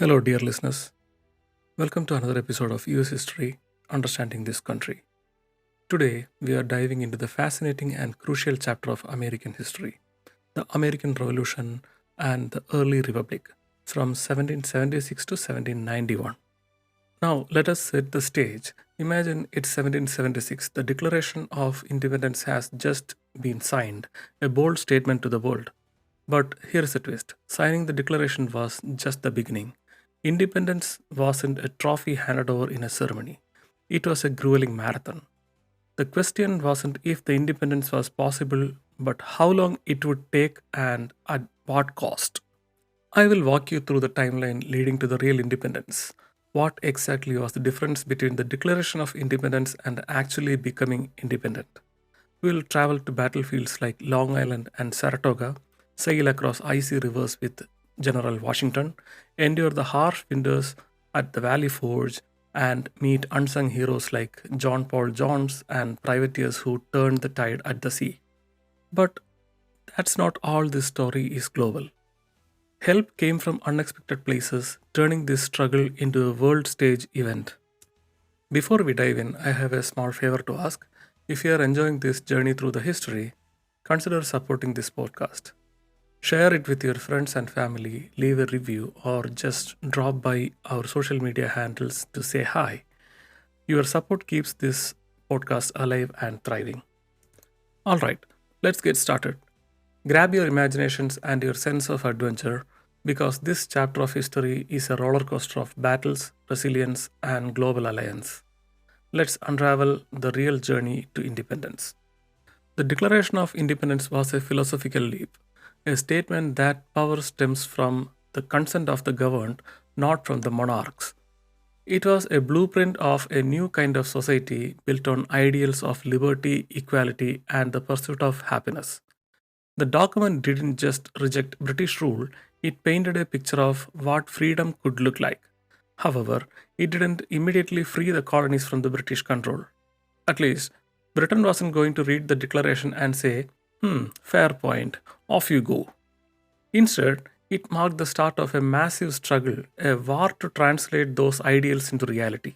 Hello, dear listeners. Welcome to another episode of US History Understanding This Country. Today, we are diving into the fascinating and crucial chapter of American history, the American Revolution and the early Republic from 1776 to 1791. Now, let us set the stage. Imagine it's 1776. The Declaration of Independence has just been signed, a bold statement to the world. But here's a twist: signing the Declaration was just the beginning. Independence wasn't a trophy handed over in a ceremony, it was a grueling marathon. The question wasn't if the independence was possible, but how long it would take and at what cost. I will walk you through the timeline leading to the real independence. What exactly was the difference between the Declaration of Independence and actually becoming independent? We will travel to battlefields like Long Island and Saratoga, sail across icy rivers with General Washington, endure the harsh winters at the Valley Forge, and meet unsung heroes like John Paul Jones and privateers who turned the tide at the sea. But that's not all. This story is global. Help came from unexpected places, turning this struggle into a world stage event. Before we dive in, I have a small favor to ask. If you are enjoying this journey through the history, consider supporting this podcast. Share it with your friends and family, leave a review, or just drop by our social media handles to say hi. Your support keeps this podcast alive and thriving. All right, let's get started. Grab your imaginations and your sense of adventure because this chapter of history is a roller coaster of battles, resilience, and global alliance. Let's unravel the real journey to independence. The Declaration of Independence was a philosophical leap, a statement that power stems from the consent of the governed, not from the monarchs. It was a blueprint of a new kind of society built on ideals of liberty, equality, and the pursuit of happiness. The document didn't just reject British rule, it painted a picture of what freedom could look like. However, it didn't immediately free the colonies from the British control. At least, Britain wasn't going to read the declaration and say, fair point, off you go. Instead, it marked the start of a massive struggle, a war to translate those ideals into reality.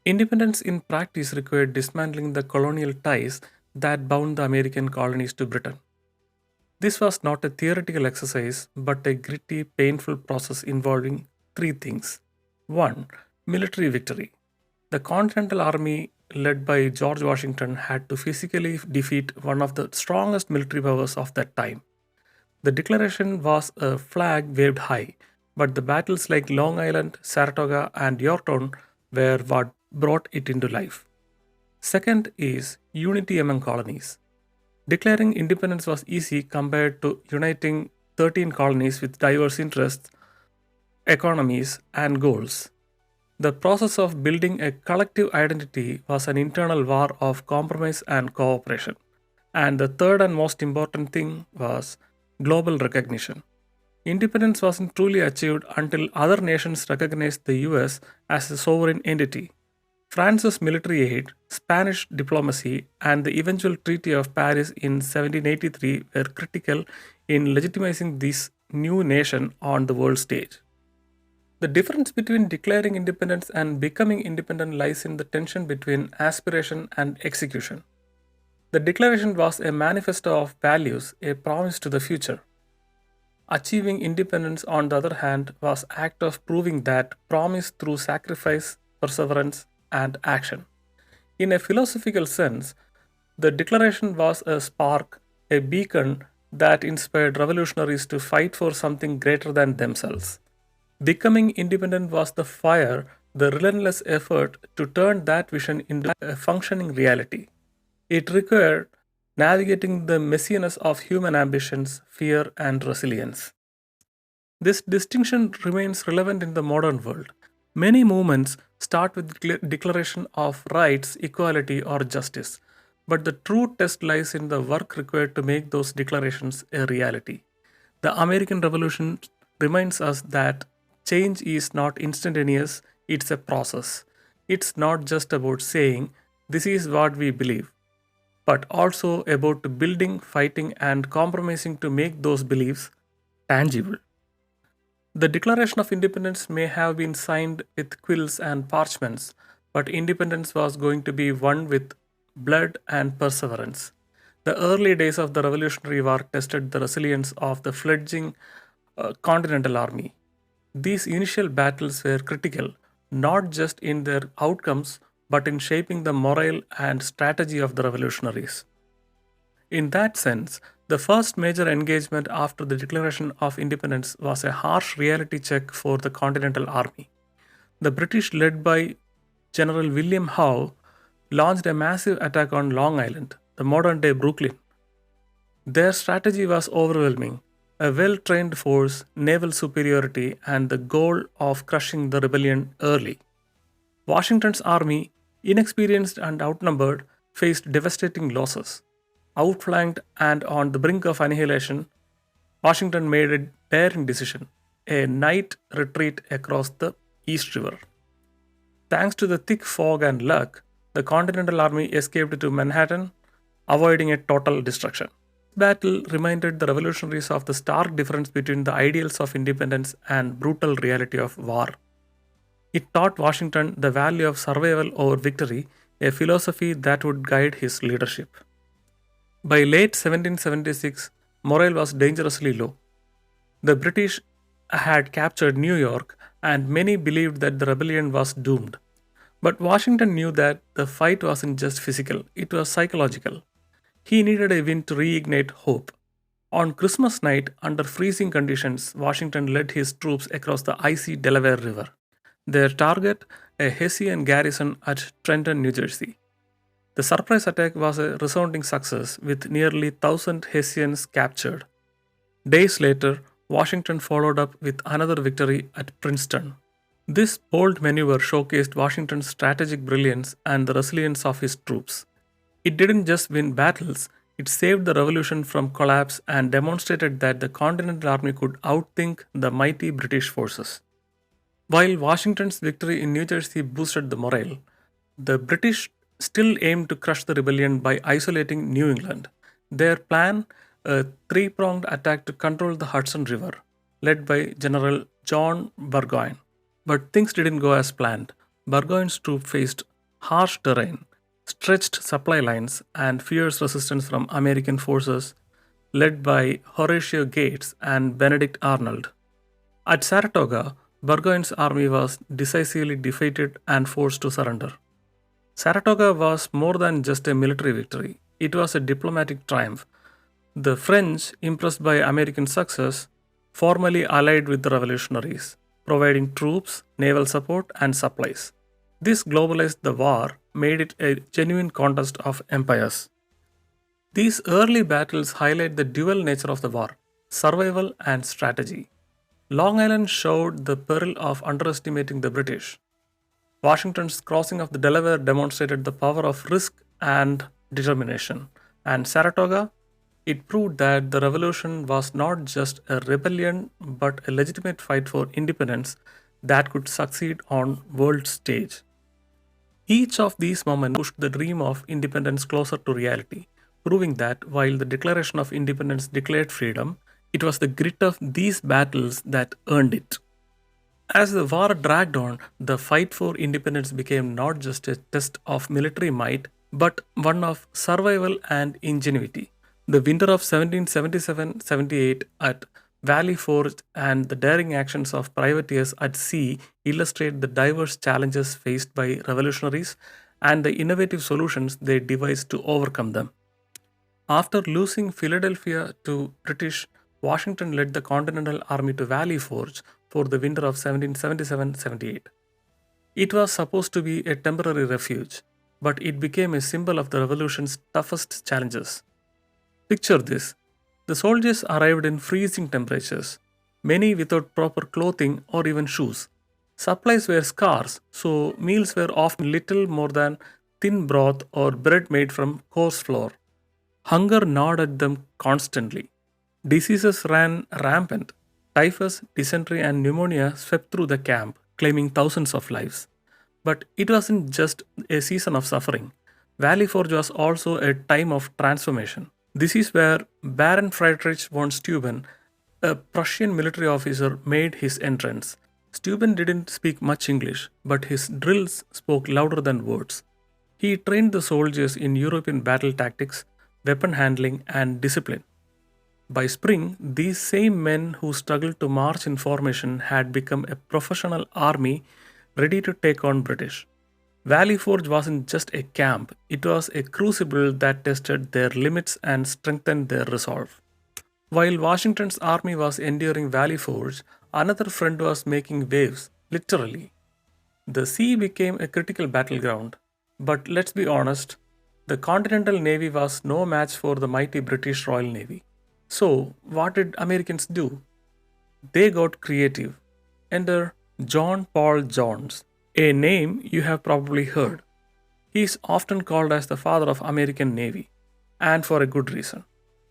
Independence in practice required dismantling the colonial ties that bound the American colonies to Britain. This was not a theoretical exercise, but a gritty, painful process involving three things. 1. Military victory. The Continental Army, led by George Washington, had to physically defeat one of the strongest military powers of that time. The declaration was a flag waved high, but the battles like Long Island, Saratoga, and Yorktown were what brought it into life. Second is unity among colonies. Declaring independence was easy compared to uniting 13 colonies with diverse interests, economies, and goals. The process of building a collective identity was an internal war of compromise and cooperation. And the third and most important thing was global recognition. Independence wasn't truly achieved until other nations recognized the US as a sovereign entity. France's military aid, Spanish diplomacy, and the eventual Treaty of Paris in 1783 were critical in legitimizing this new nation on the world stage. The difference between declaring independence and becoming independent lies in the tension between aspiration and execution. The declaration was a manifesto of values, a promise to the future. Achieving independence, on the other hand, was act of proving that promise through sacrifice, perseverance, and action. In a philosophical sense, the declaration was a spark, a beacon that inspired revolutionaries to fight for something greater than themselves. Becoming independent was the fire, the relentless effort to turn that vision into a functioning reality. It required navigating the messiness of human ambitions, fear, and resilience. This distinction remains relevant in the modern world. Many movements start with declaration of rights, equality, or justice, but the true test lies in the work required to make those declarations a reality. The American Revolution reminds us that change is not instantaneous, it's a process. It's not just about saying, this is what we believe, but also about building, fighting, and compromising to make those beliefs tangible. The Declaration of Independence may have been signed with quills and parchments, but independence was going to be won with blood and perseverance. The early days of the Revolutionary War tested the resilience of the fledgling Continental Army. These initial battles were critical, not just in their outcomes, but in shaping the morale and strategy of the revolutionaries. In that sense, the first major engagement after the Declaration of Independence was a harsh reality check for the Continental Army. The British, led by General William Howe, launched a massive attack on Long Island, the modern day Brooklyn. Their strategy was overwhelming: a well trained force, naval superiority, and the goal of crushing the rebellion early. Washington's army, inexperienced and outnumbered, faced devastating losses. Outflanked and on the brink of annihilation, Washington made a daring decision: a night retreat across the East River. Thanks to the thick fog and luck, the Continental Army escaped to Manhattan, avoiding a total destruction. Battle reminded the revolutionaries of the stark difference between the ideals of independence and brutal reality of war. It taught Washington the value of survival over victory, a philosophy that would guide his leadership. By late 1776, morale was dangerously low. The British had captured New York, and many believed that the rebellion was doomed. But Washington knew that the fight wasn't just physical, it was psychological. He needed a win to reignite hope. On Christmas night, under freezing conditions, Washington led his troops across the icy Delaware River. Their target, a Hessian garrison at Trenton, New Jersey. The surprise attack was a resounding success, with nearly 1,000 Hessians captured. Days later, Washington followed up with another victory at Princeton. This bold maneuver showcased Washington's strategic brilliance and the resilience of his troops. It didn't just win battles, it saved the revolution from collapse and demonstrated that the Continental Army could outthink the mighty British forces. While Washington's victory in New Jersey boosted the morale, the British still aimed to crush the rebellion by isolating New England. Their plan, a three pronged attack to control the Hudson River, led by General John Burgoyne. But things didn't go as planned. Burgoyne's troops faced harsh terrain, stretched supply lines, and fierce resistance from American forces led by Horatio Gates and Benedict Arnold. At Saratoga, Burgoyne's army was decisively defeated and forced to surrender. Saratoga was more than just a military victory, it was a diplomatic triumph. The French, impressed by American success, formally allied with the revolutionaries, providing troops, naval support, and supplies. This globalized the war, made it a genuine contest of empires. These early battles highlight the dual nature of the war: survival and strategy. Long Island showed the peril of underestimating the British. Washington's crossing of the Delaware demonstrated the power of risk and determination. And Saratoga, it proved that the revolution was not just a rebellion but a legitimate fight for independence that could succeed on world stage. Each of these moments pushed the dream of independence closer to reality, proving that while the Declaration of Independence declared freedom, it was the grit of these battles that earned it. As the war dragged on, the fight for independence became not just a test of military might, but one of survival and ingenuity. The winter of 1777-78 at Valley Forge and the daring actions of privateers at sea illustrate the diverse challenges faced by revolutionaries and the innovative solutions they devised to overcome them. After losing Philadelphia to British, Washington led the Continental Army to Valley Forge for the winter of 1777-78. It was supposed to be a temporary refuge, but it became a symbol of the revolution's toughest challenges. Picture this: the soldiers arrived in freezing temperatures, many without proper clothing or even shoes. Supplies were scarce, so meals were often little more than thin broth or bread made from coarse flour. Hunger gnawed at them constantly. Diseases ran rampant. Typhus, dysentery, and pneumonia swept through the camp, claiming thousands of lives. But it wasn't just a season of suffering. Valley Forge was also a time of transformation. This is where Baron Friedrich von Steuben, a Prussian military officer made his entrance. Steuben didn't speak much English, but his drills spoke louder than words. He trained the soldiers in European battle tactics, weapon handling, and discipline. By spring, these same men who struggled to march in formation had become a professional army ready to take on British. Valley Forge wasn't just a camp, it was a crucible that tested their limits and strengthened their resolve. While Washington's army was enduring Valley Forge, another front was making waves, literally. The sea became a critical battleground, but let's be honest, the Continental Navy was no match for the mighty British Royal Navy. So, what did Americans do? They got creative. Enter John Paul Jones, a name you have probably heard. He is often called as the father of American Navy, and for a good reason.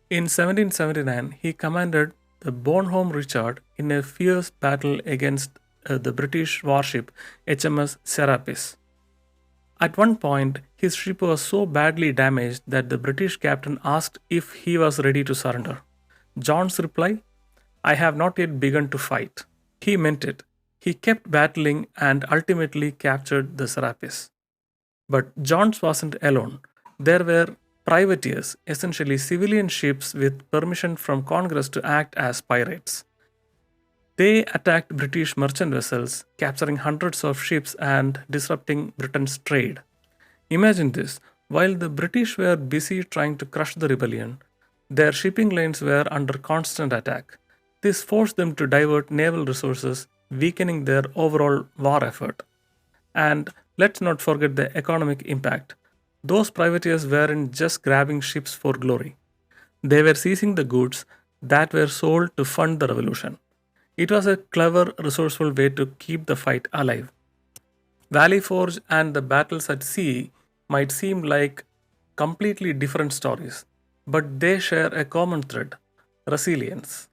In 1779, he commanded the Bonhomme Richard in a fierce battle against the British warship HMS Serapis. At one point, his ship was so badly damaged that the British captain asked if he was ready to surrender. John's reply, I have not yet begun to fight. He meant it. He kept battling and ultimately captured the Serapis. But Johns wasn't alone. There were privateers, essentially civilian ships with permission from Congress to act as pirates. They attacked British merchant vessels, capturing hundreds of ships and disrupting Britain's trade. Imagine this, while the British were busy trying to crush the rebellion, their shipping lanes were under constant attack. This forced them to divert naval resources, weakening their overall war effort. And let's not forget the economic impact. Those privateers weren't just grabbing ships for glory, they were seizing the goods that were sold to fund the revolution. It was a clever, resourceful way to keep the fight alive. Valley Forge and the battles at sea might seem like completely different stories, but they share a common thread: resilience.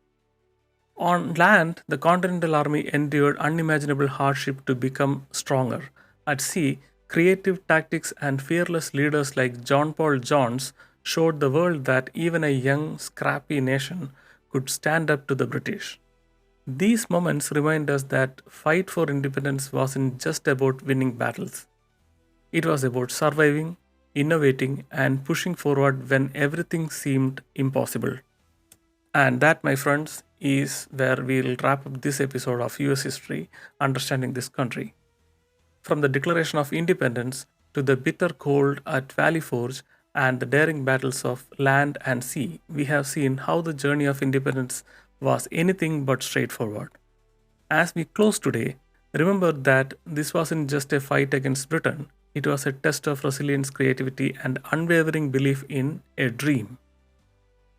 On land, the Continental Army endured unimaginable hardship to become stronger. At sea, creative tactics and fearless leaders like John Paul Jones showed the world that even a young, scrappy nation could stand up to the British. These moments remind us that fight for independence wasn't just about winning battles. It was about surviving, innovating, and pushing forward when everything seemed impossible. And that, my friends, is where we'll wrap up this episode of US History, Understanding This Country. From the Declaration of Independence to the bitter cold at Valley Forge and the daring battles of land and sea, we have seen how the journey of independence was anything but straightforward. As we close today, remember that this wasn't just a fight against Britain, it was a test of resilience, creativity, and unwavering belief in a dream.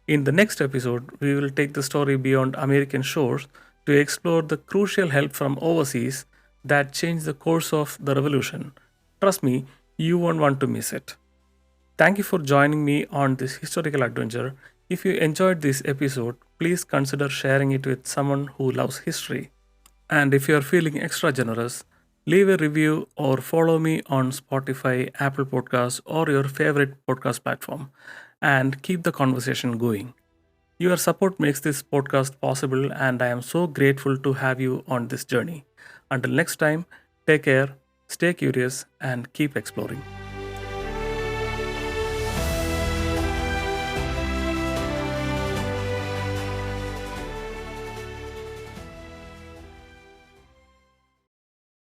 In the next episode, we will take the story beyond American shores to explore the crucial help from overseas that changed the course of the revolution. Trust me, you won't want to miss it. Thank you for joining me on this historical adventure. If you enjoyed this episode, please consider sharing it with someone who loves history. And if you are feeling extra generous, leave a review or follow me on Spotify, Apple Podcasts, or your favorite podcast platform, and keep the conversation going. Your support makes this podcast possible, and I am so grateful to have you on this journey. Until next time, take care, stay curious, and keep exploring.